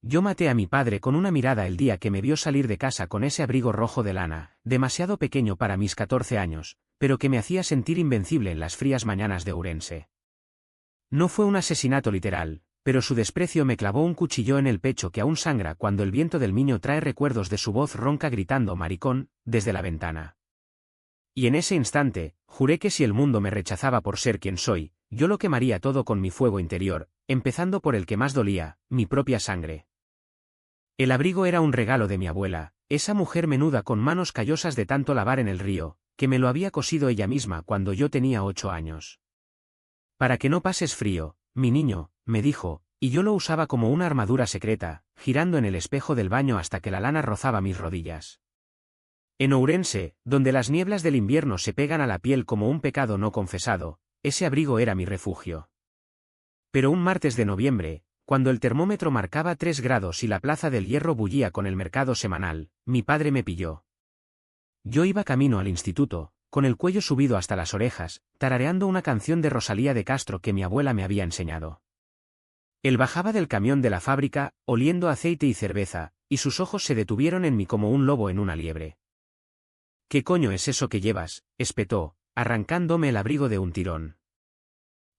Yo maté a mi padre con una mirada el día que me vio salir de casa con ese abrigo rojo de lana, demasiado pequeño para mis 14 años, pero que me hacía sentir invencible en las frías mañanas de Ourense. No fue un asesinato literal, pero su desprecio me clavó un cuchillo en el pecho que aún sangra cuando el viento del Miño trae recuerdos de su voz ronca gritando maricón, desde la ventana. Y en ese instante, juré que si el mundo me rechazaba por ser quien soy, yo lo quemaría todo con mi fuego interior, empezando por el que más dolía, mi propia sangre. El abrigo era un regalo de mi abuela, esa mujer menuda con manos callosas de tanto lavar en el río, que me lo había cosido ella misma cuando yo tenía 8 años. Para que no pases frío, mi niño, me dijo, y yo lo usaba como una armadura secreta, girando en el espejo del baño hasta que la lana rozaba mis rodillas. En Ourense, donde las nieblas del invierno se pegan a la piel como un pecado no confesado, ese abrigo era mi refugio. Pero un martes de noviembre, cuando el termómetro marcaba 3 grados y la Plaza del Hierro bullía con el mercado semanal, mi padre me pilló. Yo iba camino al instituto, con el cuello subido hasta las orejas, tarareando una canción de Rosalía de Castro que mi abuela me había enseñado. Él bajaba del camión de la fábrica, oliendo aceite y cerveza, y sus ojos se detuvieron en mí como un lobo en una liebre. «¿Qué coño es eso que llevas?», espetó, arrancándome el abrigo de un tirón.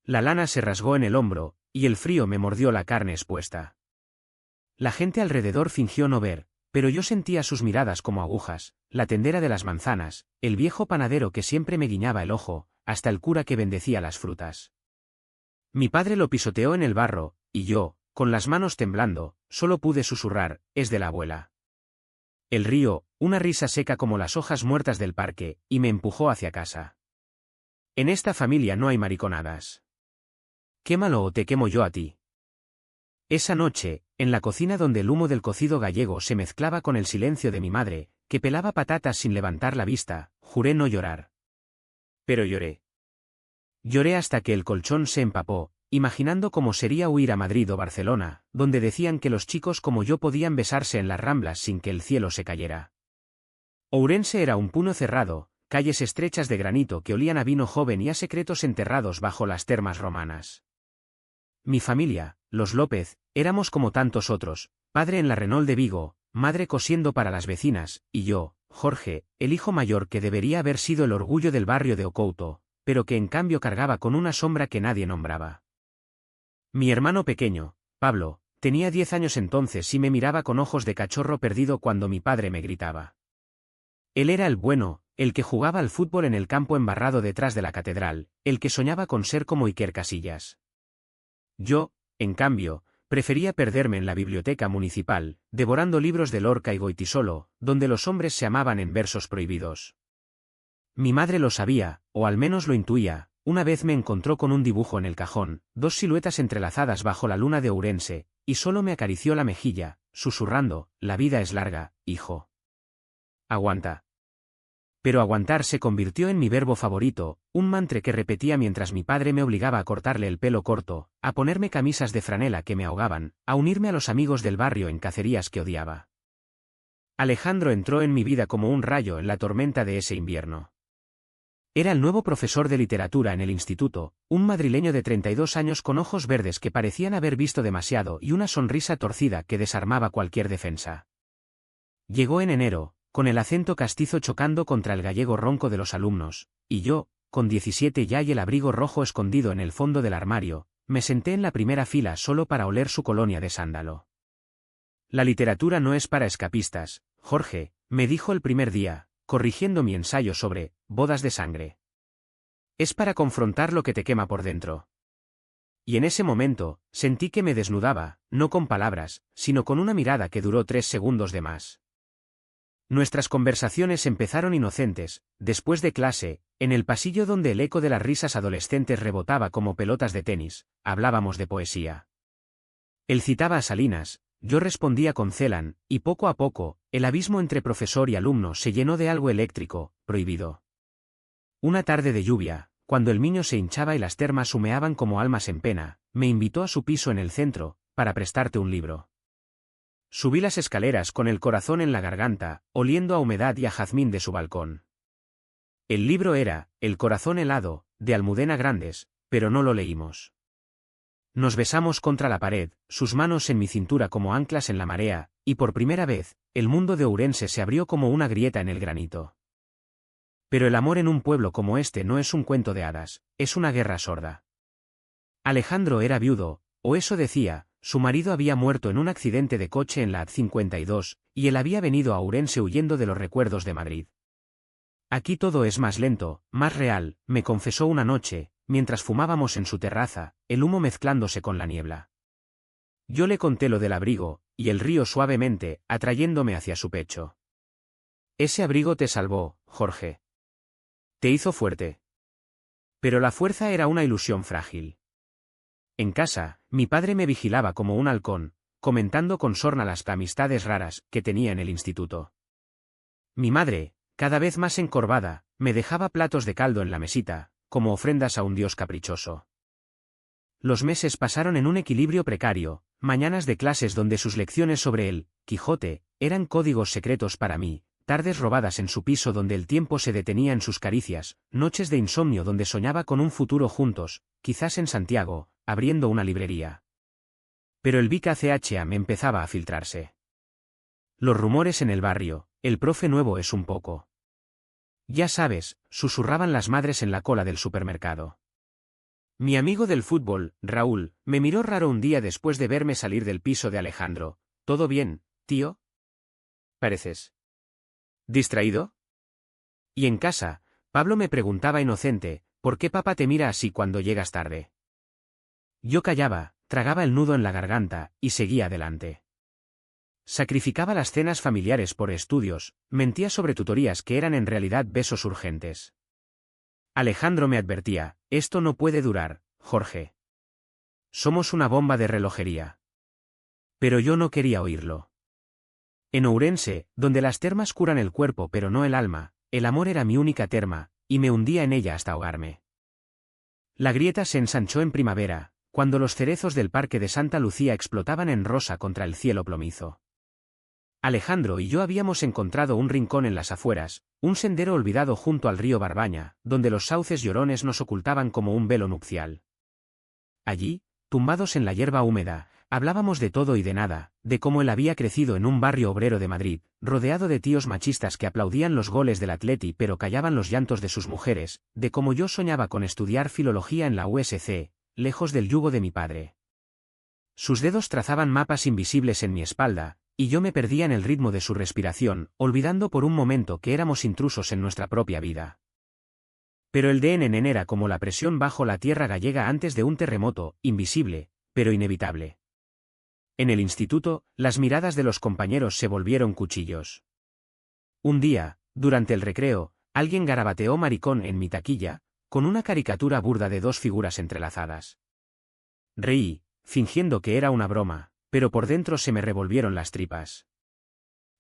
La lana se rasgó en el hombro, y el frío me mordió la carne expuesta. La gente alrededor fingió no ver, pero yo sentía sus miradas como agujas, la tendera de las manzanas, el viejo panadero que siempre me guiñaba el ojo, hasta el cura que bendecía las frutas. Mi padre lo pisoteó en el barro, y yo, con las manos temblando, solo pude susurrar, «es de la abuela». El río, una risa seca como las hojas muertas del parque, y me empujó hacia casa. En esta familia no hay mariconadas. Quémalo o te quemo yo a ti. Esa noche, en la cocina donde el humo del cocido gallego se mezclaba con el silencio de mi madre, que pelaba patatas sin levantar la vista, juré no llorar. Pero lloré. Lloré hasta que el colchón se empapó, imaginando cómo sería huir a Madrid o Barcelona, donde decían que los chicos como yo podían besarse en las Ramblas sin que el cielo se cayera. Ourense era un puño cerrado, calles estrechas de granito que olían a vino joven y a secretos enterrados bajo las termas romanas. Mi familia, los López, éramos como tantos otros, padre en la Renault de Vigo, madre cosiendo para las vecinas, y yo, Jorge, el hijo mayor que debería haber sido el orgullo del barrio de Ocouto, pero que en cambio cargaba con una sombra que nadie nombraba. Mi hermano pequeño, Pablo, tenía 10 años entonces y me miraba con ojos de cachorro perdido cuando mi padre me gritaba. Él era el bueno, el que jugaba al fútbol en el campo embarrado detrás de la catedral, el que soñaba con ser como Iker Casillas. Yo, en cambio, prefería perderme en la biblioteca municipal, devorando libros de Lorca y Goytisolo, donde los hombres se amaban en versos prohibidos. Mi madre lo sabía, o al menos lo intuía. Una vez me encontró con un dibujo en el cajón, 2 siluetas entrelazadas bajo la luna de Ourense, y solo me acarició la mejilla, susurrando, «La vida es larga, hijo. Aguanta». Pero aguantar se convirtió en mi verbo favorito, un mantra que repetía mientras mi padre me obligaba a cortarle el pelo corto, a ponerme camisas de franela que me ahogaban, a unirme a los amigos del barrio en cacerías que odiaba. Alejandro entró en mi vida como un rayo en la tormenta de ese invierno. Era el nuevo profesor de literatura en el instituto, un madrileño de 32 años con ojos verdes que parecían haber visto demasiado y una sonrisa torcida que desarmaba cualquier defensa. Llegó en enero, con el acento castizo chocando contra el gallego ronco de los alumnos, y yo, con 17 ya y el abrigo rojo escondido en el fondo del armario, me senté en la primera fila solo para oler su colonia de sándalo. La literatura no es para escapistas, Jorge, me dijo el primer día, corrigiendo mi ensayo sobre bodas de sangre. Es para confrontar lo que te quema por dentro. Y en ese momento, sentí que me desnudaba, no con palabras, sino con una mirada que duró 3 segundos de más. Nuestras conversaciones empezaron inocentes, después de clase, en el pasillo donde el eco de las risas adolescentes rebotaba como pelotas de tenis, hablábamos de poesía. Él citaba a Salinas, yo respondía con Celan, y poco a poco, el abismo entre profesor y alumno se llenó de algo eléctrico, prohibido. Una tarde de lluvia, cuando el Miño se hinchaba y las termas humeaban como almas en pena, me invitó a su piso en el centro, para prestarte un libro. Subí las escaleras con el corazón en la garganta, oliendo a humedad y a jazmín de su balcón. El libro era El corazón helado, de Almudena Grandes, pero no lo leímos. Nos besamos contra la pared, sus manos en mi cintura como anclas en la marea, y por primera vez, el mundo de Ourense se abrió como una grieta en el granito. Pero el amor en un pueblo como este no es un cuento de hadas, es una guerra sorda. Alejandro era viudo, o eso decía, su marido había muerto en un accidente de coche en la A52, y él había venido a Ourense huyendo de los recuerdos de Madrid. Aquí todo es más lento, más real, me confesó una noche, mientras fumábamos en su terraza, el humo mezclándose con la niebla. Yo le conté lo del abrigo, y él rió suavemente, atrayéndome hacia su pecho. Ese abrigo te salvó, Jorge. Te hizo fuerte. Pero la fuerza era una ilusión frágil. En casa, mi padre me vigilaba como un halcón, comentando con sorna las amistades raras que tenía en el instituto. Mi madre, cada vez más encorvada, me dejaba platos de caldo en la mesita, como ofrendas a un dios caprichoso. Los meses pasaron en un equilibrio precario, mañanas de clases donde sus lecciones sobre el Quijote eran códigos secretos para mí, tardes robadas en su piso donde el tiempo se detenía en sus caricias, noches de insomnio donde soñaba con un futuro juntos, quizás en Santiago, abriendo una librería. Pero el BKCHA me empezaba a filtrarse. Los rumores en el barrio, el profe nuevo es un poco. Ya sabes, susurraban las madres en la cola del supermercado. Mi amigo del fútbol, Raúl, me miró raro un día después de verme salir del piso de Alejandro. ¿Todo bien, tío? ¿Pareces distraído? Y en casa, Pablo me preguntaba inocente, ¿por qué papá te mira así cuando llegas tarde? Yo callaba, tragaba el nudo en la garganta, y seguía adelante. Sacrificaba las cenas familiares por estudios, mentía sobre tutorías que eran en realidad besos urgentes. Alejandro me advertía, esto no puede durar, Jorge. Somos una bomba de relojería. Pero yo no quería oírlo. En Ourense, donde las termas curan el cuerpo pero no el alma, el amor era mi única terma, y me hundía en ella hasta ahogarme. La grieta se ensanchó en primavera, cuando los cerezos del parque de Santa Lucía explotaban en rosa contra el cielo plomizo. Alejandro y yo habíamos encontrado un rincón en las afueras, un sendero olvidado junto al río Barbaña, donde los sauces llorones nos ocultaban como un velo nupcial. Allí, tumbados en la hierba húmeda, hablábamos de todo y de nada, de cómo él había crecido en un barrio obrero de Madrid, rodeado de tíos machistas que aplaudían los goles del Atleti pero callaban los llantos de sus mujeres, de cómo yo soñaba con estudiar filología en la USC, lejos del yugo de mi padre. Sus dedos trazaban mapas invisibles en mi espalda, y yo me perdía en el ritmo de su respiración, olvidando por un momento que éramos intrusos en nuestra propia vida. Pero el DNN era como la presión bajo la tierra gallega antes de un terremoto, invisible, pero inevitable. En el instituto, las miradas de los compañeros se volvieron cuchillos. Un día, durante el recreo, alguien garabateó maricón en mi taquilla, con una caricatura burda de dos figuras entrelazadas. Reí, fingiendo que era una broma, pero por dentro se me revolvieron las tripas.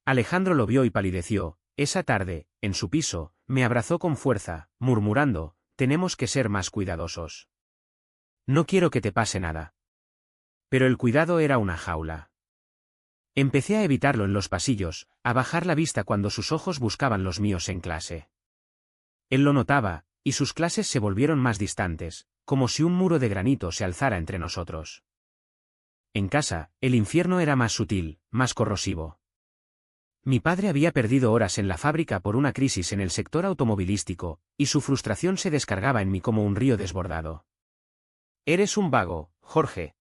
Alejandro lo vio y palideció. Esa tarde, en su piso, me abrazó con fuerza, murmurando, tenemos que ser más cuidadosos. No quiero que te pase nada. Pero el cuidado era una jaula. Empecé a evitarlo en los pasillos, a bajar la vista cuando sus ojos buscaban los míos en clase. Él lo notaba, y sus clases se volvieron más distantes, como si un muro de granito se alzara entre nosotros. En casa, el infierno era más sutil, más corrosivo. Mi padre había perdido horas en la fábrica por una crisis en el sector automovilístico, y su frustración se descargaba en mí como un río desbordado. Eres un vago, Jorge.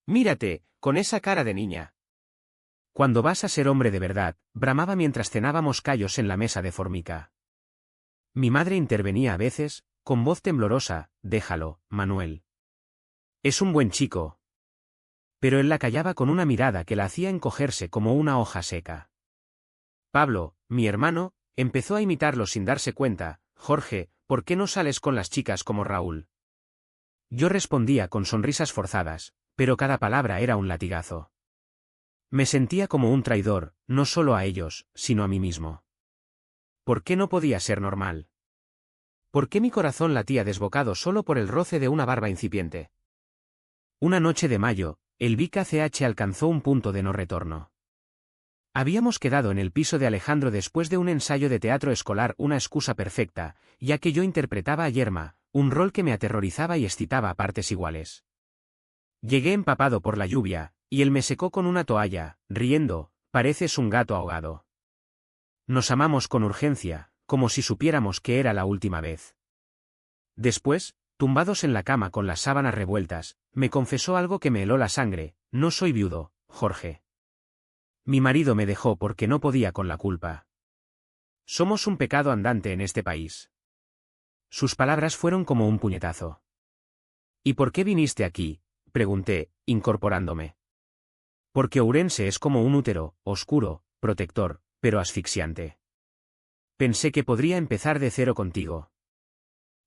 Mírate, con esa cara de niña. Cuando vas a ser hombre de verdad, bramaba mientras cenábamos callos en la mesa de formica. Mi madre intervenía a veces, con voz temblorosa, déjalo, Manuel. Es un buen chico. Pero él la callaba con una mirada que la hacía encogerse como una hoja seca. Pablo, mi hermano, empezó a imitarlo sin darse cuenta. Jorge, ¿por qué no sales con las chicas como Raúl? Yo respondía con sonrisas forzadas, pero cada palabra era un latigazo. Me sentía como un traidor, no solo a ellos, sino a mí mismo. ¿Por qué no podía ser normal? ¿Por qué mi corazón latía desbocado solo por el roce de una barba incipiente? Una noche de mayo, el BKCH alcanzó un punto de no retorno. Habíamos quedado en el piso de Alejandro después de un ensayo de teatro escolar, una excusa perfecta, ya que yo interpretaba a Yerma, un rol que me aterrorizaba y excitaba a partes iguales. Llegué empapado por la lluvia, y él me secó con una toalla, riendo, pareces un gato ahogado. Nos amamos con urgencia, como si supiéramos que era la última vez. Después, tumbados en la cama con las sábanas revueltas, me confesó algo que me heló la sangre: no soy viudo, Jorge. Mi marido me dejó porque no podía con la culpa. Somos un pecado andante en este país. Sus palabras fueron como un puñetazo. ¿Y por qué viniste aquí?, pregunté, incorporándome. Porque Ourense es como un útero, oscuro, protector, pero asfixiante. Pensé que podría empezar de cero contigo.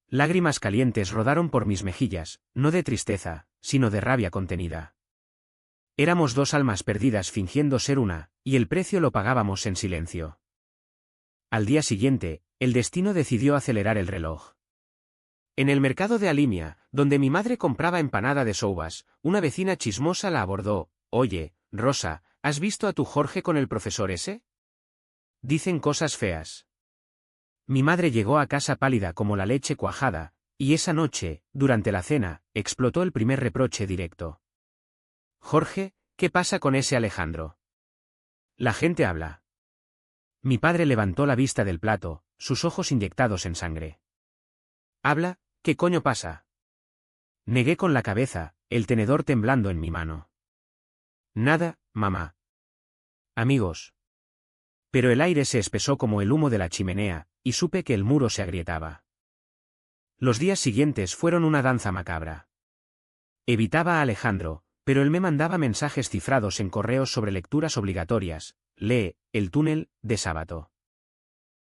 Lágrimas calientes rodaron por mis mejillas, no de tristeza, sino de rabia contenida. Éramos dos almas perdidas fingiendo ser una, y el precio lo pagábamos en silencio. Al día siguiente, el destino decidió acelerar el reloj. En el mercado de Alimia, donde mi madre compraba empanada de souvas, una vecina chismosa la abordó: «Oye, Rosa, ¿has visto a tu Jorge con el profesor ese? Dicen cosas feas». Mi madre llegó a casa pálida como la leche cuajada, y esa noche, durante la cena, explotó el primer reproche directo. «Jorge, ¿qué pasa con ese Alejandro? La gente habla». Mi padre levantó la vista del plato, sus ojos inyectados en sangre. «¿Habla? ¿Qué coño pasa?». Negué con la cabeza, el tenedor temblando en mi mano. «Nada, mamá». «Amigos». Pero el aire se espesó como el humo de la chimenea, y supe que el muro se agrietaba. Los días siguientes fueron una danza macabra. Evitaba a Alejandro, pero él me mandaba mensajes cifrados en correos sobre lecturas obligatorias: «Lee El túnel de Sábato.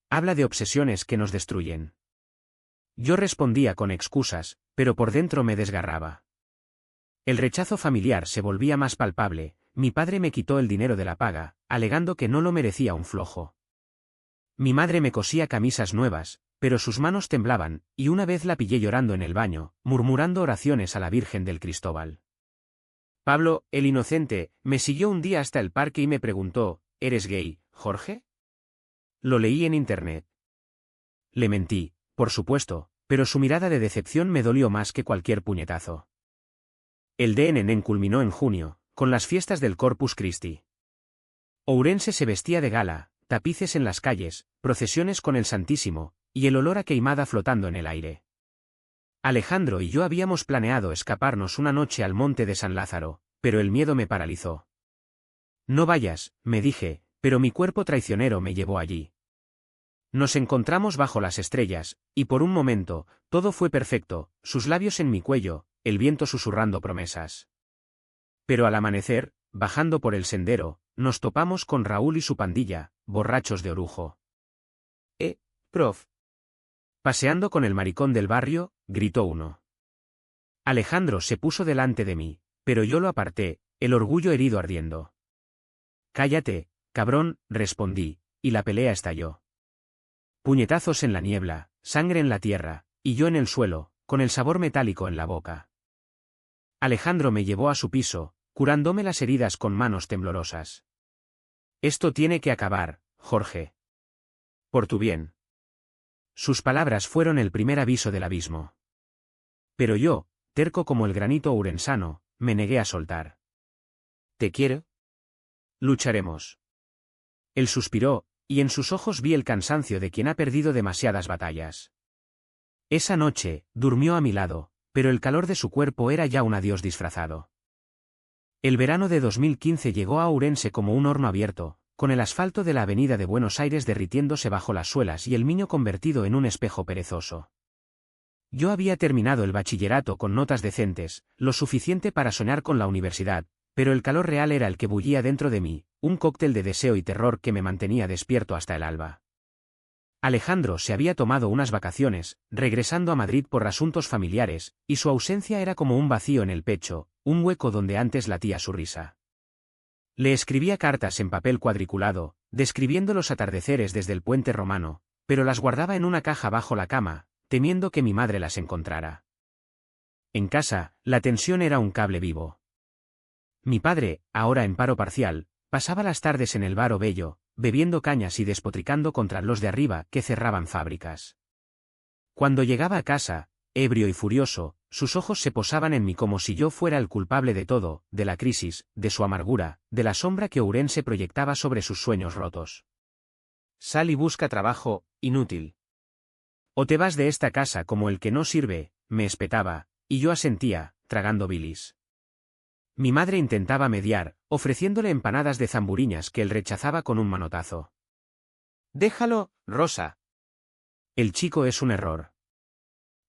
Habla de obsesiones que nos destruyen». Yo respondía con excusas, pero por dentro me desgarraba. El rechazo familiar se volvía más palpable. Mi padre me quitó el dinero de la paga, alegando que no lo merecía un flojo. Mi madre me cosía camisas nuevas, pero sus manos temblaban, y una vez la pillé llorando en el baño, murmurando oraciones a la Virgen del Cristóbal. Pablo, el inocente, me siguió un día hasta el parque y me preguntó: «¿Eres gay, Jorge?». Lo leí en internet. Le mentí, por supuesto, pero su mirada de decepción me dolió más que cualquier puñetazo. El DNN culminó en junio, con las fiestas del Corpus Christi. Ourense se vestía de gala, tapices en las calles, procesiones con el Santísimo, y el olor a queimada flotando en el aire. Alejandro y yo habíamos planeado escaparnos una noche al monte de San Lázaro, pero el miedo me paralizó. «No vayas», me dije, pero mi cuerpo traicionero me llevó allí. Nos encontramos bajo las estrellas, y por un momento, todo fue perfecto: sus labios en mi cuello, el viento susurrando promesas. Pero al amanecer, bajando por el sendero, nos topamos con Raúl y su pandilla, borrachos de orujo. Prof. Paseando con el maricón del barrio, gritó uno. Alejandro se puso delante de mí, pero yo lo aparté, el orgullo herido ardiendo. «Cállate, cabrón», respondí, y la pelea estalló. Puñetazos en la niebla, sangre en la tierra, y yo en el suelo, con el sabor metálico en la boca. Alejandro me llevó a su piso, curándome las heridas con manos temblorosas. «Esto tiene que acabar, Jorge. Por tu bien». Sus palabras fueron el primer aviso del abismo. Pero yo, terco como el granito ourensano, me negué a soltar. «¿Te quiero? Lucharemos». Él suspiró, y en sus ojos vi el cansancio de quien ha perdido demasiadas batallas. Esa noche, durmió a mi lado, pero el calor de su cuerpo era ya un adiós disfrazado. El verano de 2015 llegó a Ourense como un horno abierto, con el asfalto de la avenida de Buenos Aires derritiéndose bajo las suelas y el Miño convertido en un espejo perezoso. Yo había terminado el bachillerato con notas decentes, lo suficiente para soñar con la universidad, pero el calor real era el que bullía dentro de mí, un cóctel de deseo y terror que me mantenía despierto hasta el alba. Alejandro se había tomado unas vacaciones, regresando a Madrid por asuntos familiares, y su ausencia era como un vacío en el pecho, un hueco donde antes latía su risa. Le escribía cartas en papel cuadriculado, describiendo los atardeceres desde el puente romano, pero las guardaba en una caja bajo la cama, temiendo que mi madre las encontrara. En casa, la tensión era un cable vivo. Mi padre, ahora en paro parcial, pasaba las tardes en el bar Bello, bebiendo cañas y despotricando contra los de arriba que cerraban fábricas. Cuando llegaba a casa, ebrio y furioso, sus ojos se posaban en mí como si yo fuera el culpable de todo, de la crisis, de su amargura, de la sombra que Ourense proyectaba sobre sus sueños rotos. Sal y busca trabajo, inútil. O te vas de esta casa como el que no sirve, me espetaba, y yo asentía, tragando bilis. Mi madre intentaba mediar, ofreciéndole empanadas de zamburiñas que él rechazaba con un manotazo. Déjalo, Rosa. El chico es un error.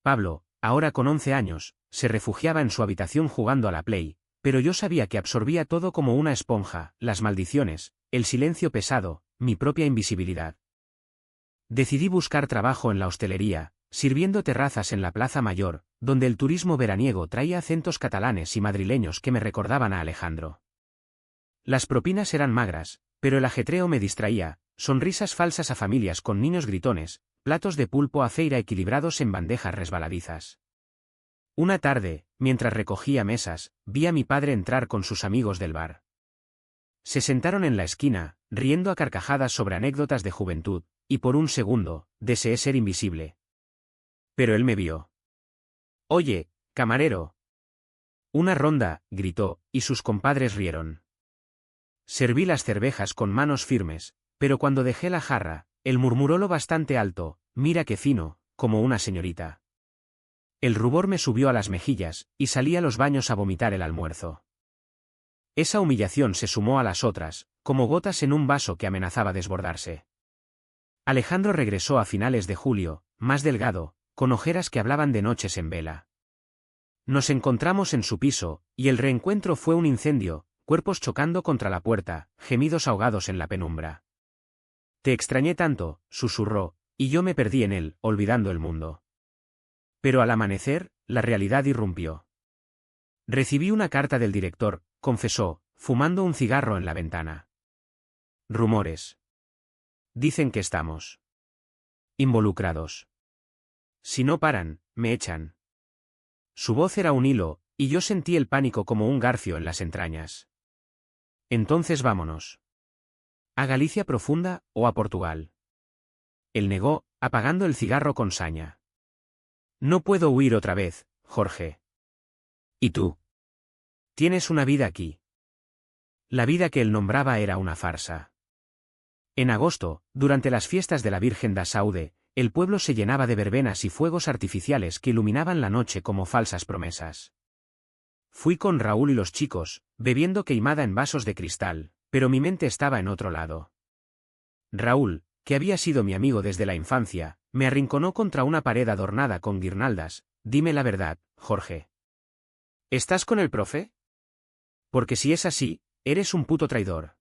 Pablo, ahora con 11 años, se refugiaba en su habitación jugando a la Play, pero yo sabía que absorbía todo como una esponja, las maldiciones, el silencio pesado, mi propia invisibilidad. Decidí buscar trabajo en la hostelería, sirviendo terrazas en la Plaza Mayor, donde el turismo veraniego traía acentos catalanes y madrileños que me recordaban a Alejandro. Las propinas eran magras, pero el ajetreo me distraía, sonrisas falsas a familias con niños gritones, platos de pulpo a feira equilibrados en bandejas resbaladizas. Una tarde, mientras recogía mesas, vi a mi padre entrar con sus amigos del bar. Se sentaron en la esquina, riendo a carcajadas sobre anécdotas de juventud, y por un segundo, deseé ser invisible. Pero él me vio. «Oye, camarero». «Una ronda», gritó, y sus compadres rieron. Serví las cervejas con manos firmes, pero cuando dejé la jarra, él murmuró lo bastante alto, «Mira qué fino, como una señorita». El rubor me subió a las mejillas, y salí a los baños a vomitar el almuerzo. Esa humillación se sumó a las otras, como gotas en un vaso que amenazaba desbordarse. Alejandro regresó a finales de julio, más delgado, con ojeras que hablaban de noches en vela. Nos encontramos en su piso, y el reencuentro fue un incendio, cuerpos chocando contra la puerta, gemidos ahogados en la penumbra. «Te extrañé tanto», susurró, y yo me perdí en él, olvidando el mundo. Pero al amanecer, la realidad irrumpió. Recibí una carta del director, confesó, fumando un cigarro en la ventana. Rumores. Dicen que estamos involucrados. Si no paran, me echan. Su voz era un hilo, y yo sentí el pánico como un garfio en las entrañas. Entonces vámonos. ¿A Galicia profunda o a Portugal? Él negó, apagando el cigarro con saña. No puedo huir otra vez, Jorge. ¿Y tú? Tienes una vida aquí. La vida que él nombraba era una farsa. En agosto, durante las fiestas de la Virgen da Saúde, el pueblo se llenaba de verbenas y fuegos artificiales que iluminaban la noche como falsas promesas. Fui con Raúl y los chicos, bebiendo queimada en vasos de cristal, pero mi mente estaba en otro lado. Raúl, que había sido mi amigo desde la infancia, me arrinconó contra una pared adornada con guirnaldas. Dime la verdad, Jorge. ¿Estás con el profe? Porque si es así, eres un puto traidor.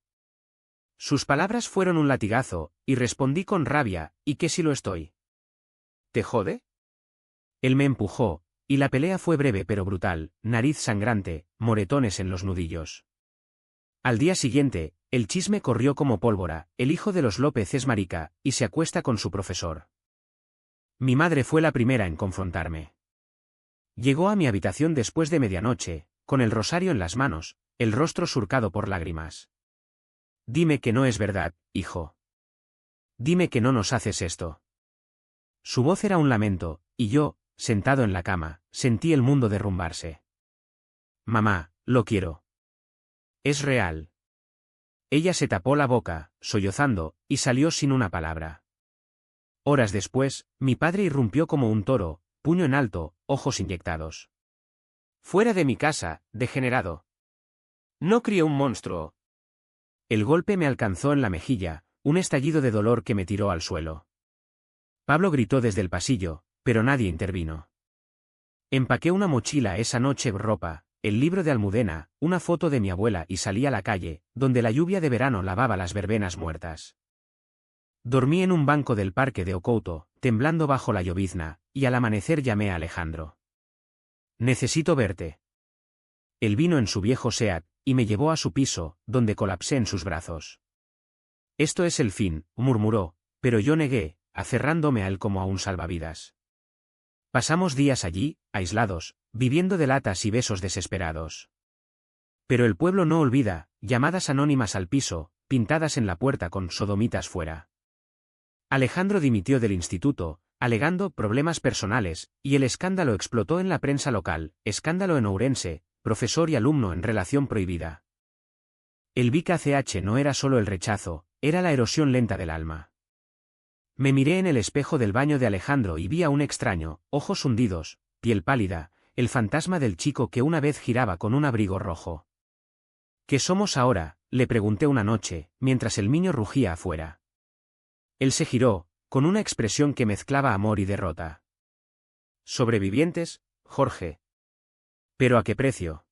Sus palabras fueron un latigazo, y respondí con rabia, ¿y qué si lo estoy? ¿Te jode? Él me empujó, y la pelea fue breve pero brutal, nariz sangrante, moretones en los nudillos. Al día siguiente, el chisme corrió como pólvora, el hijo de los López es marica, y se acuesta con su profesor. Mi madre fue la primera en confrontarme. Llegó a mi habitación después de medianoche, con el rosario en las manos, el rostro surcado por lágrimas. Dime que no es verdad, hijo. Dime que no nos haces esto. Su voz era un lamento, y yo, sentado en la cama, sentí el mundo derrumbarse. Mamá, lo quiero. Es real. Ella se tapó la boca, sollozando, y salió sin una palabra. Horas después, mi padre irrumpió como un toro, puño en alto, ojos inyectados. Fuera de mi casa, degenerado. No crié un monstruo. El golpe me alcanzó en la mejilla, un estallido de dolor que me tiró al suelo. Pablo gritó desde el pasillo, pero nadie intervino. Empaqué una mochila esa noche, ropa, el libro de Almudena, una foto de mi abuela y salí a la calle, donde la lluvia de verano lavaba las verbenas muertas. Dormí en un banco del parque de Ocouto, temblando bajo la llovizna, y al amanecer llamé a Alejandro. Necesito verte. Él vino en su viejo Seat, y me llevó a su piso, donde colapsé en sus brazos. Esto es el fin, murmuró, pero yo negué, aferrándome a él como a un salvavidas. Pasamos días allí, aislados, viviendo de latas y besos desesperados. Pero el pueblo no olvida, llamadas anónimas al piso, pintadas en la puerta con sodomitas fuera. Alejandro dimitió del instituto, alegando problemas personales, y el escándalo explotó en la prensa local, escándalo en Ourense, profesor y alumno en relación prohibida. El VIH no era solo el rechazo, era la erosión lenta del alma. Me miré en el espejo del baño de Alejandro y vi a un extraño, ojos hundidos, piel pálida, el fantasma del chico que una vez giraba con un abrigo rojo. ¿Qué somos ahora?, le pregunté una noche, mientras el niño rugía afuera. Él se giró, con una expresión que mezclaba amor y derrota. Sobrevivientes, Jorge. ¿Pero a qué precio?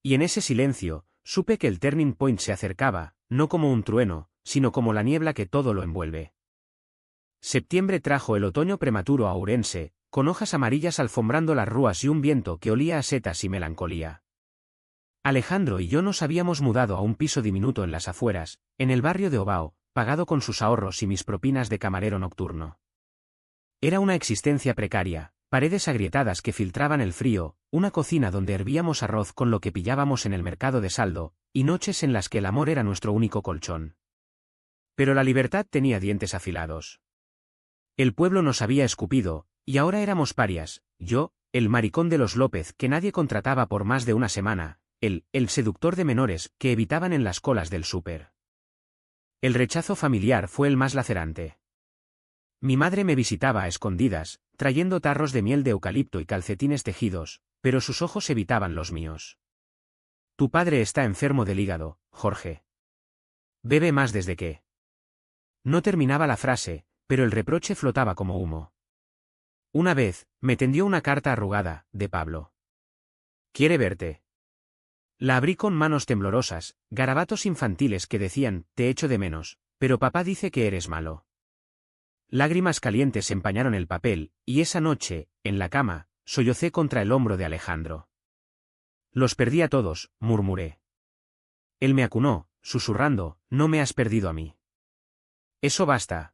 Y en ese silencio, supe que el turning point se acercaba, no como un trueno, sino como la niebla que todo lo envuelve. Septiembre trajo el otoño prematuro a Ourense, con hojas amarillas alfombrando las rúas y un viento que olía a setas y melancolía. Alejandro y yo nos habíamos mudado a un piso diminuto en las afueras, en el barrio de Ovao, pagado con sus ahorros y mis propinas de camarero nocturno. Era una existencia precaria, paredes agrietadas que filtraban el frío, una cocina donde hervíamos arroz con lo que pillábamos en el mercado de saldo, y noches en las que el amor era nuestro único colchón. Pero la libertad tenía dientes afilados. El pueblo nos había escupido, y ahora éramos parias, yo, el maricón de los López que nadie contrataba por más de una semana, el seductor de menores que evitaban en las colas del súper. El rechazo familiar fue el más lacerante. Mi madre me visitaba a escondidas, trayendo tarros de miel de eucalipto y calcetines tejidos, pero sus ojos evitaban los míos. Tu padre está enfermo del hígado, Jorge. Bebe más desde que. No terminaba la frase, pero el reproche flotaba como humo. Una vez, me tendió una carta arrugada, de Pablo. Quiere verte. La abrí con manos temblorosas, garabatos infantiles que decían, te echo de menos, pero papá dice que eres malo. Lágrimas calientes empañaron el papel, y esa noche, en la cama, sollocé contra el hombro de Alejandro. Los perdí a todos, murmuré. Él me acunó, susurrando, no me has perdido a mí. Eso basta.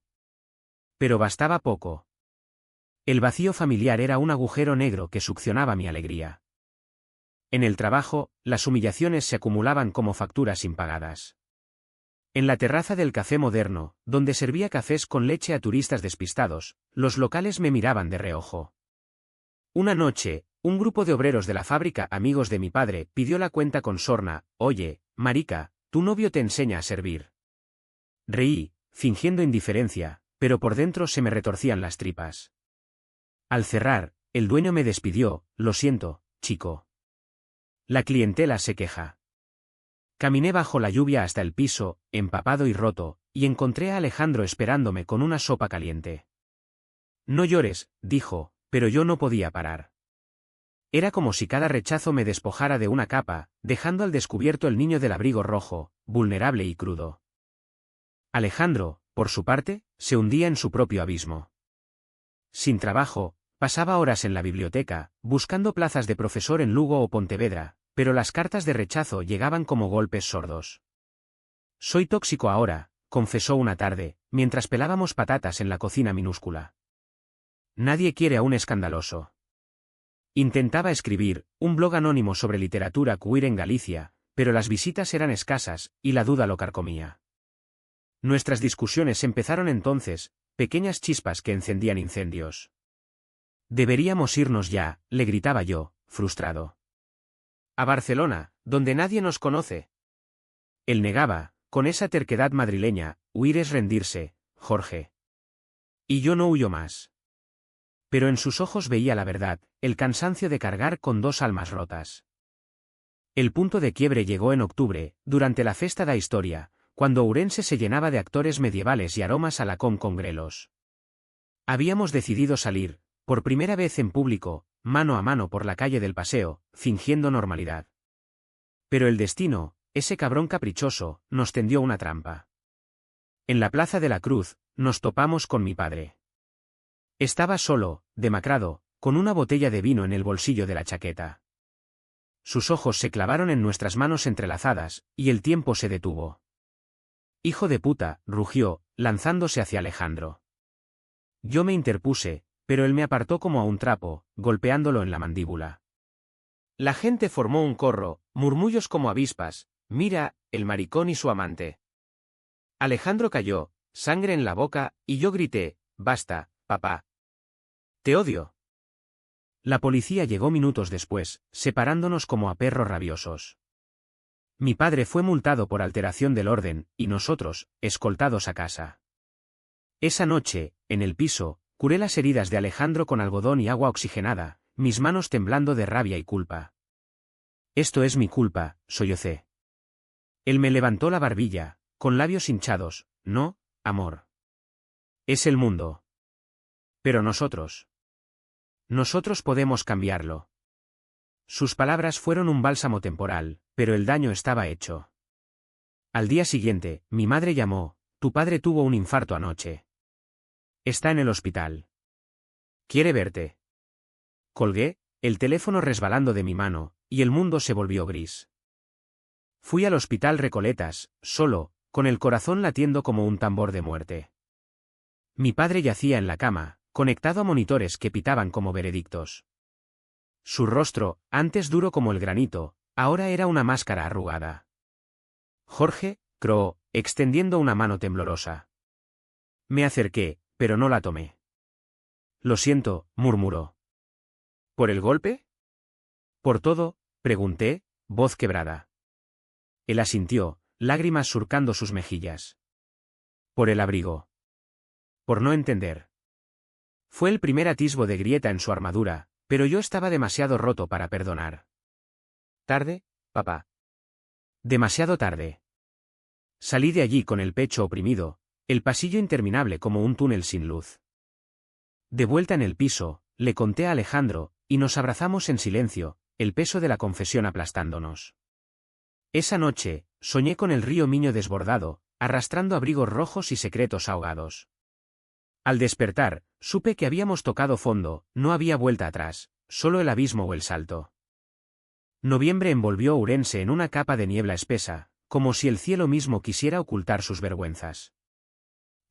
Pero bastaba poco. El vacío familiar era un agujero negro que succionaba mi alegría. En el trabajo, las humillaciones se acumulaban como facturas impagadas. En la terraza del café moderno, donde servía cafés con leche a turistas despistados, los locales me miraban de reojo. Una noche, un grupo de obreros de la fábrica amigos de mi padre pidió la cuenta con sorna, oye, marica, tu novio te enseña a servir. Reí, fingiendo indiferencia, pero por dentro se me retorcían las tripas. Al cerrar, el dueño me despidió, lo siento, chico. La clientela se queja. Caminé bajo la lluvia hasta el piso, empapado y roto, y encontré a Alejandro esperándome con una sopa caliente. No llores, dijo, pero yo no podía parar. Era como si cada rechazo me despojara de una capa, dejando al descubierto el niño del abrigo rojo, vulnerable y crudo. Alejandro, por su parte, se hundía en su propio abismo. Sin trabajo, pasaba horas en la biblioteca, buscando plazas de profesor en Lugo o Pontevedra, pero las cartas de rechazo llegaban como golpes sordos. Soy tóxico ahora, confesó una tarde, mientras pelábamos patatas en la cocina minúscula. Nadie quiere a un escandaloso. Intentaba escribir un blog anónimo sobre literatura queer en Galicia, pero las visitas eran escasas, y la duda lo carcomía. Nuestras discusiones empezaron entonces, pequeñas chispas que encendían incendios. Deberíamos irnos ya, le gritaba yo, frustrado. A Barcelona, donde nadie nos conoce. Él negaba, con esa terquedad madrileña, huir es rendirse, Jorge. Y yo no huyo más. Pero en sus ojos veía la verdad, el cansancio de cargar con dos almas rotas. El punto de quiebre llegó en octubre, durante la Festa da Historia, cuando Ourense se llenaba de actores medievales y aromas a la con grelos. Habíamos decidido salir, por primera vez en público, mano a mano por la calle del Paseo, fingiendo normalidad. Pero el destino, ese cabrón caprichoso, nos tendió una trampa. En la Plaza de la Cruz, nos topamos con mi padre. Estaba solo, demacrado, con una botella de vino en el bolsillo de la chaqueta. Sus ojos se clavaron en nuestras manos entrelazadas, y el tiempo se detuvo. Hijo de puta, rugió, lanzándose hacia Alejandro. Yo me interpuse, pero él me apartó como a un trapo, golpeándolo en la mandíbula. La gente formó un corro, murmullos como avispas, mira, el maricón y su amante. Alejandro cayó, sangre en la boca, y yo grité, basta, papá, Te odio. La policía llegó minutos después, separándonos como a perros rabiosos. Mi padre fue multado por alteración del orden, y nosotros, escoltados a casa. Esa noche, en el piso, curé las heridas de Alejandro con algodón y agua oxigenada, mis manos temblando de rabia y culpa. Esto es mi culpa, sollocé. Él me levantó la barbilla, con labios hinchados. No, amor. Es el mundo. Pero nosotros. Nosotros podemos cambiarlo. Sus palabras fueron un bálsamo temporal, pero el daño estaba hecho. Al día siguiente, mi madre llamó: tu padre tuvo un infarto anoche. Está en el hospital. Quiere verte. Colgué, el teléfono resbalando de mi mano, y el mundo se volvió gris. Fui al hospital Recoletas, solo, con el corazón latiendo como un tambor de muerte. Mi padre yacía en la cama, conectado a monitores que pitaban como veredictos. Su rostro, antes duro como el granito, ahora era una máscara arrugada. Jorge, croó, extendiendo una mano temblorosa. Me acerqué, pero no la tomé. Lo siento, murmuró. ¿Por el golpe? ¿Por todo?, pregunté, voz quebrada. Él asintió, lágrimas surcando sus mejillas. Por el abrigo. Por no entender. Fue el primer atisbo de grieta en su armadura, pero yo estaba demasiado roto para perdonar. ¿Tarde, papá? Demasiado tarde. Salí de allí con el pecho oprimido, el pasillo interminable como un túnel sin luz. De vuelta en el piso, le conté a Alejandro, y nos abrazamos en silencio, el peso de la confesión aplastándonos. Esa noche, soñé con el río Miño desbordado, arrastrando abrigos rojos y secretos ahogados. Al despertar, supe que habíamos tocado fondo, no había vuelta atrás, solo el abismo o el salto. Noviembre envolvió Ourense en una capa de niebla espesa, como si el cielo mismo quisiera ocultar sus vergüenzas.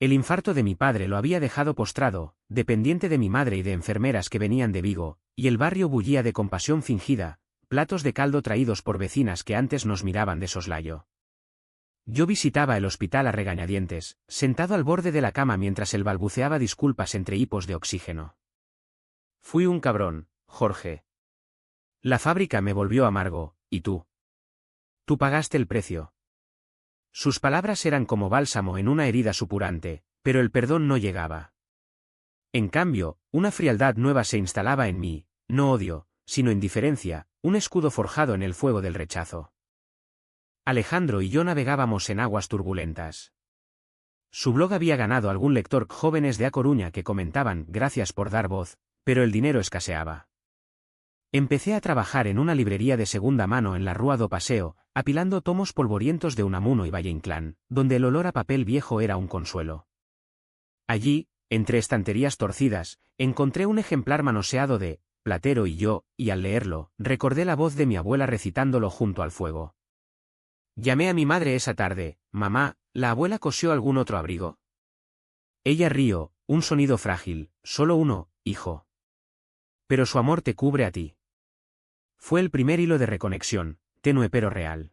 El infarto de mi padre lo había dejado postrado, dependiente de mi madre y de enfermeras que venían de Vigo, y el barrio bullía de compasión fingida, platos de caldo traídos por vecinas que antes nos miraban de soslayo. Yo visitaba el hospital a regañadientes, sentado al borde de la cama mientras él balbuceaba disculpas entre hipos de oxígeno. Fui un cabrón, Jorge. La fábrica me volvió amargo, ¿y tú? Tú pagaste el precio. Sus palabras eran como bálsamo en una herida supurante, pero el perdón no llegaba. En cambio, una frialdad nueva se instalaba en mí, no odio, sino indiferencia, un escudo forjado en el fuego del rechazo. Alejandro y yo navegábamos en aguas turbulentas. Su blog había ganado algún lector jóvenes de A Coruña que comentaban gracias por dar voz, pero el dinero escaseaba. Empecé a trabajar en una librería de segunda mano en la Rúa do Paseo, apilando tomos polvorientos de Unamuno y Valle Inclán, donde el olor a papel viejo era un consuelo. Allí, entre estanterías torcidas, encontré un ejemplar manoseado de Platero y yo, y al leerlo, recordé la voz de mi abuela recitándolo junto al fuego. Llamé a mi madre esa tarde: mamá, ¿la abuela cosió algún otro abrigo? Ella rió, un sonido frágil: solo uno, hijo. Pero su amor te cubre a ti. Fue el primer hilo de reconexión, tenue pero real.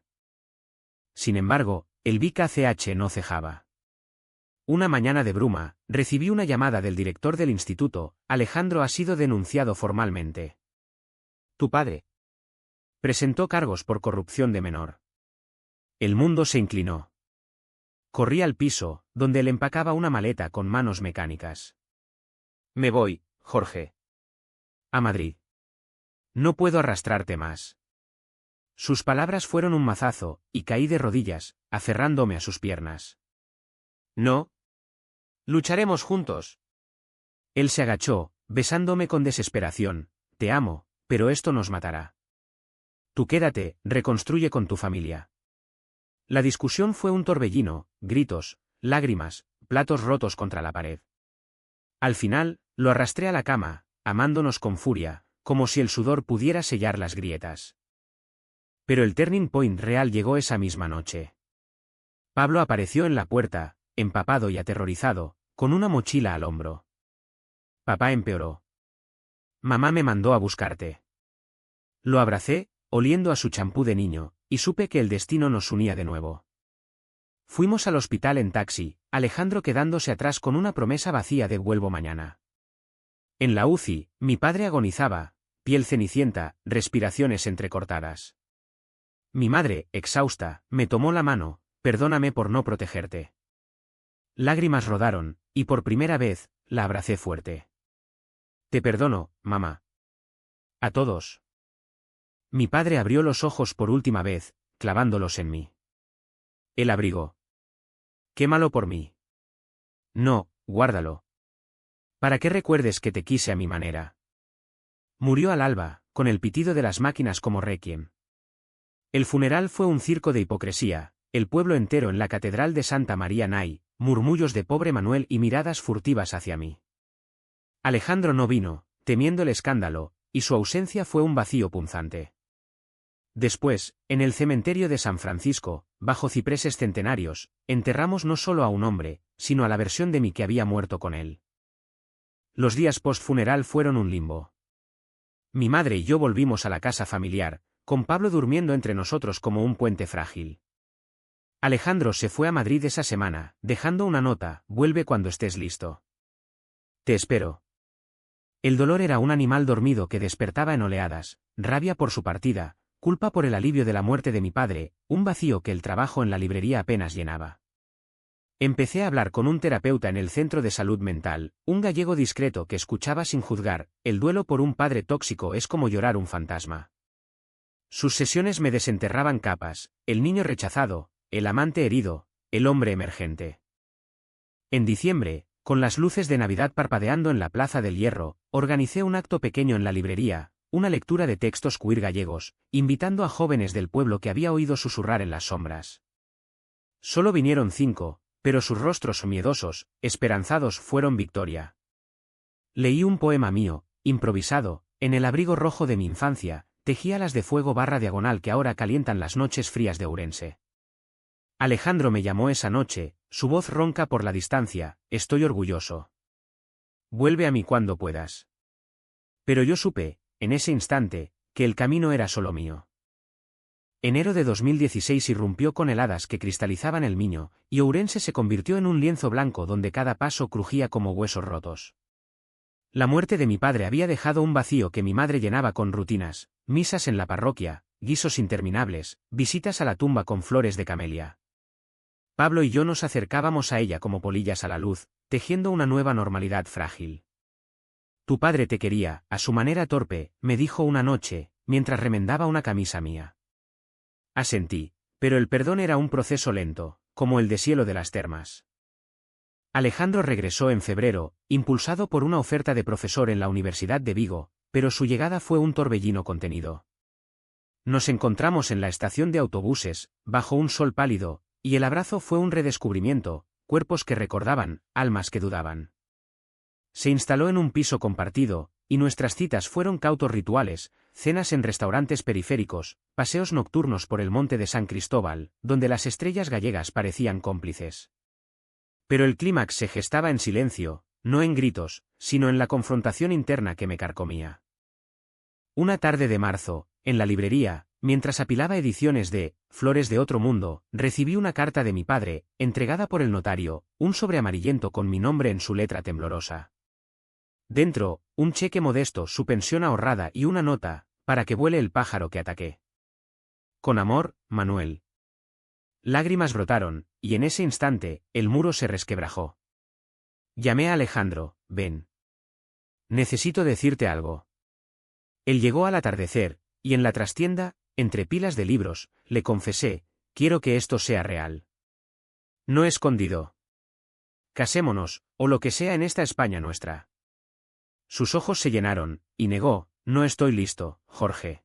Sin embargo, el BKCH no cejaba. Una mañana de bruma, recibí una llamada del director del instituto: Alejandro ha sido denunciado formalmente. Tu padre presentó cargos por corrupción de menor. El mundo se inclinó. Corrí al piso, donde él empacaba una maleta con manos mecánicas. Me voy, Jorge. A Madrid. No puedo arrastrarte más. Sus palabras fueron un mazazo, y caí de rodillas, aferrándome a sus piernas. No. Lucharemos juntos. Él se agachó, besándome con desesperación. Te amo, pero esto nos matará. Tú quédate, reconstruye con tu familia. La discusión fue un torbellino, gritos, lágrimas, platos rotos contra la pared. Al final, lo arrastré a la cama, amándonos con furia, como si el sudor pudiera sellar las grietas. Pero el turning point real llegó esa misma noche. Pablo apareció en la puerta, empapado y aterrorizado, con una mochila al hombro. Papá empeoró. Mamá me mandó a buscarte. Lo abracé, oliendo a su champú de niño, y supe que el destino nos unía de nuevo. Fuimos al hospital en taxi, Alejandro quedándose atrás con una promesa vacía de vuelvo mañana. En la UCI, mi padre agonizaba, piel cenicienta, respiraciones entrecortadas. Mi madre, exhausta, me tomó la mano, perdóname por no protegerte. Lágrimas rodaron, y por primera vez, la abracé fuerte. Te perdono, mamá. A todos. Mi padre abrió los ojos por última vez, clavándolos en mí. El abrigo. Quémalo por mí. No, guárdalo. Para que recuerdes que te quise a mi manera. Murió al alba, con el pitido de las máquinas como requiem. El funeral fue un circo de hipocresía, el pueblo entero en la catedral de Santa María Nay, murmullos de pobre Manuel y miradas furtivas hacia mí. Alejandro no vino, temiendo el escándalo, y su ausencia fue un vacío punzante. Después, en el cementerio de San Francisco, bajo cipreses centenarios, enterramos no solo a un hombre, sino a la versión de mí que había muerto con él. Los días post-funeral fueron un limbo. Mi madre y yo volvimos a la casa familiar, con Pablo durmiendo entre nosotros como un puente frágil. Alejandro se fue a Madrid esa semana, dejando una nota: vuelve cuando estés listo. Te espero. El dolor era un animal dormido que despertaba en oleadas, rabia por su partida, culpa por el alivio de la muerte de mi padre, un vacío que el trabajo en la librería apenas llenaba. Empecé a hablar con un terapeuta en el centro de salud mental, un gallego discreto que escuchaba sin juzgar. El duelo por un padre tóxico es como llorar un fantasma. Sus sesiones me desenterraban capas: el niño rechazado, el amante herido, el hombre emergente. En diciembre, con las luces de Navidad parpadeando en la Plaza del Hierro, organicé un acto pequeño en la librería, una lectura de textos queer gallegos, invitando a jóvenes del pueblo que había oído susurrar en las sombras. Solo vinieron 5, pero sus rostros miedosos, esperanzados fueron victoria. Leí un poema mío, improvisado, en el abrigo rojo de mi infancia, tejí alas de fuego /diagonal que ahora calientan las noches frías de Ourense. Alejandro me llamó esa noche, su voz ronca por la distancia: estoy orgulloso. Vuelve a mí cuando puedas. Pero yo supe, en ese instante, que el camino era solo mío. Enero de 2016 irrumpió con heladas que cristalizaban el Miño, y Ourense se convirtió en un lienzo blanco donde cada paso crujía como huesos rotos. La muerte de mi padre había dejado un vacío que mi madre llenaba con rutinas: misas en la parroquia, guisos interminables, visitas a la tumba con flores de camelia. Pablo y yo nos acercábamos a ella como polillas a la luz, tejiendo una nueva normalidad frágil. Tu padre te quería, a su manera torpe, me dijo una noche, mientras remendaba una camisa mía. Asentí, pero el perdón era un proceso lento, como el deshielo de las termas. Alejandro regresó en febrero, impulsado por una oferta de profesor en la Universidad de Vigo, pero su llegada fue un torbellino contenido. Nos encontramos en la estación de autobuses, bajo un sol pálido, y el abrazo fue un redescubrimiento: cuerpos que recordaban, almas que dudaban. Se instaló en un piso compartido, y nuestras citas fueron cautos rituales: cenas en restaurantes periféricos, paseos nocturnos por el monte de San Cristóbal, donde las estrellas gallegas parecían cómplices. Pero el clímax se gestaba en silencio, no en gritos, sino en la confrontación interna que me carcomía. Una tarde de marzo, en la librería, mientras apilaba ediciones de Flores de otro mundo, recibí una carta de mi padre, entregada por el notario, un sobre amarillento con mi nombre en su letra temblorosa. Dentro, un cheque modesto, su pensión ahorrada y una nota: para que vuele el pájaro que ataqué. Con amor, Manuel. Lágrimas brotaron, y en ese instante, el muro se resquebrajó. Llamé a Alejandro: ven. Necesito decirte algo. Él llegó al atardecer, y en la trastienda, entre pilas de libros, le confesé: quiero que esto sea real. No escondido. Casémonos, o lo que sea en esta España nuestra. Sus ojos se llenaron, y negó: no estoy listo, Jorge.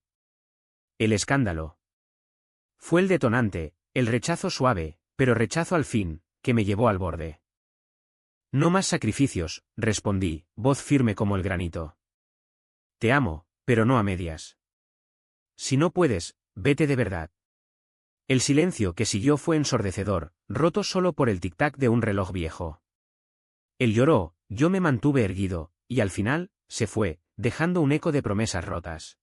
El escándalo. Fue el detonante, el rechazo suave, pero rechazo al fin, que me llevó al borde. No más sacrificios, respondí, voz firme como el granito. Te amo, pero no a medias. Si no puedes, vete de verdad. El silencio que siguió fue ensordecedor, roto solo por el tic-tac de un reloj viejo. Él lloró, yo me mantuve erguido, y al final, se fue, dejando un eco de promesas rotas.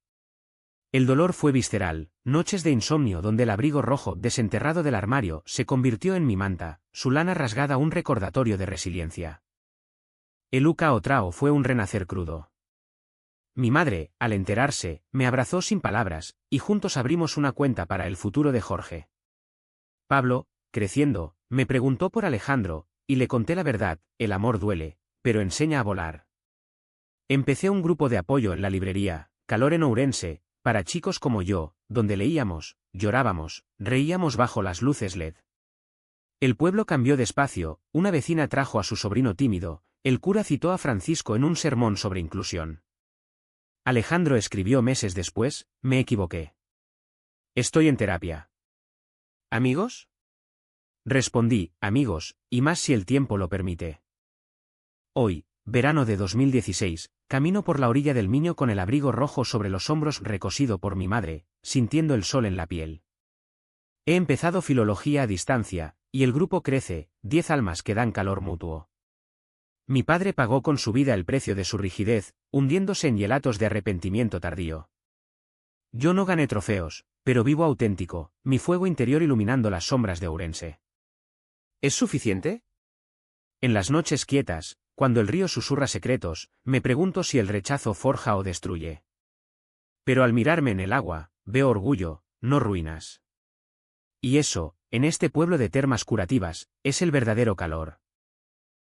El dolor fue visceral, noches de insomnio donde el abrigo rojo desenterrado del armario se convirtió en mi manta, su lana rasgada un recordatorio de resiliencia. El Uca Otrao fue un renacer crudo. Mi madre, al enterarse, me abrazó sin palabras, y juntos abrimos una cuenta para el futuro de Jorge. Pablo, creciendo, me preguntó por Alejandro, y le conté la verdad: el amor duele, pero enseña a volar. Empecé un grupo de apoyo en la librería, Calor en Ourense, para chicos como yo, donde leíamos, llorábamos, reíamos bajo las luces LED. El pueblo cambió despacio, una vecina trajo a su sobrino tímido, el cura citó a Francisco en un sermón sobre inclusión. Alejandro escribió meses después: me equivoqué. Estoy en terapia. ¿Amigos? Respondí: amigos, y más si el tiempo lo permite. Hoy, verano de 2016, camino por la orilla del Miño con el abrigo rojo sobre los hombros recosido por mi madre, sintiendo el sol en la piel. He empezado filología a distancia, y el grupo crece, 10 almas que dan calor mutuo. Mi padre pagó con su vida el precio de su rigidez, hundiéndose en hielatos de arrepentimiento tardío. Yo no gané trofeos, pero vivo auténtico, mi fuego interior iluminando las sombras de Ourense. ¿Es suficiente? En las noches quietas, cuando el río susurra secretos, me pregunto si el rechazo forja o destruye. Pero al mirarme en el agua, veo orgullo, no ruinas. Y eso, en este pueblo de termas curativas, es el verdadero calor.